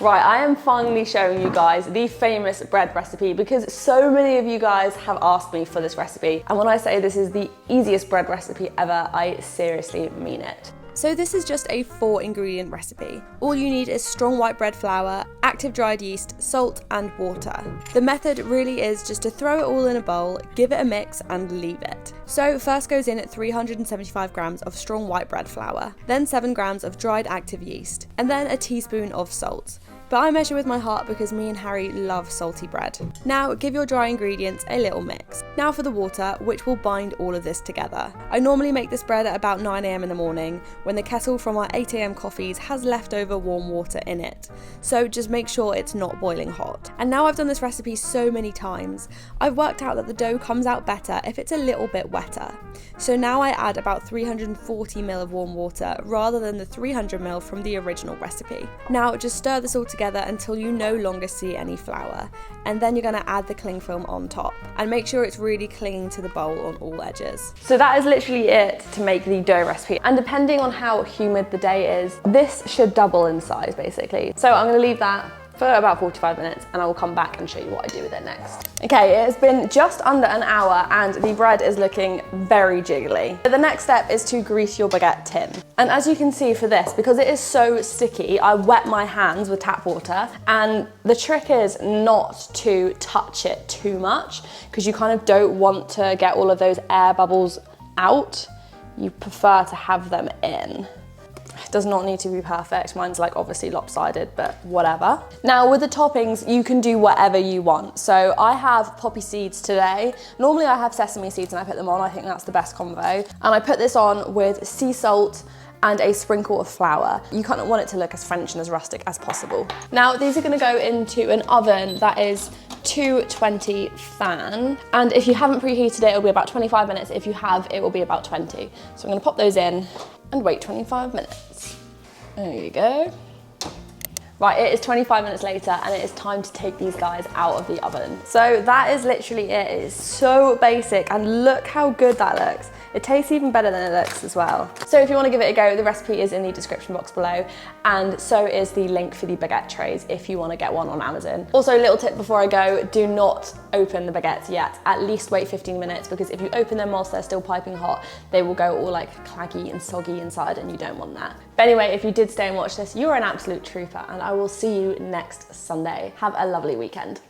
Right, I am finally showing you guys the famous bread recipe because so many of you guys have asked me for this recipe. And when I say this is the easiest bread recipe ever, I seriously mean it. So this is just a 4-ingredient recipe. All you need is strong white bread flour, active dried yeast, salt and water. The method really is just to throw it all in a bowl, give it a mix and leave it. So first goes in at 375 grams of strong white bread flour, then 7 grams of dried active yeast, and then a teaspoon of salt. But I measure with my heart because me and Harry love salty bread. Now give your dry ingredients a little mix. Now for the water, which will bind all of this together. I normally make this bread at about 9 AM in the morning when the kettle from our 8 AM coffees has leftover warm water in it. So just make sure it's not boiling hot. And now I've done this recipe so many times, I've worked out that the dough comes out better if it's a little bit wetter. So now I add about 340 ml of warm water rather than the 300 ml from the original recipe. Now just stir this all together until you no longer see any flour, and then you're going to add the cling film on top and make sure it's really clinging to the bowl on all edges. So that is literally it to make the dough recipe, and depending on how humid the day is, this should double in size basically. So I'm going to leave that for about 45 minutes and I will come back and show you what I do with it next. Okay, it has been just under an hour and the bread is looking very jiggly. The next step is to grease your baguette tin. And as you can see for this, because it is so sticky, I wet my hands with tap water, and the trick is not to touch it too much because you kind of don't want to get all of those air bubbles out. You prefer to have them in. It does not need to be perfect. Mine's like obviously lopsided, but whatever. Now with the toppings, you can do whatever you want. So I have poppy seeds today. Normally I have sesame seeds and I put them on. I think that's the best combo. And I put this on with sea salt and a sprinkle of flour. You kind of want it to look as French and as rustic as possible. Now these are gonna go into an oven that is 220 fan. And if you haven't preheated it, it'll be about 25 minutes. If you have, it will be about 20. So I'm gonna pop those in and wait 25 minutes. There you go. Right, it is 25 minutes later and it is time to take these guys out of the oven. So that is literally it. It is so basic and look how good that looks. It tastes even better than it looks as well. So if you want to give it a go, the recipe is in the description box below, and so is the link for the baguette trays if you want to get one on Amazon. Also, a little tip before I go, do not open the baguettes yet. At least wait 15 minutes because if you open them whilst they're still piping hot, they will go all like claggy and soggy inside and you don't want that. But anyway, if you did stay and watch this, you're an absolute trooper and I will see you next Sunday. Have a lovely weekend.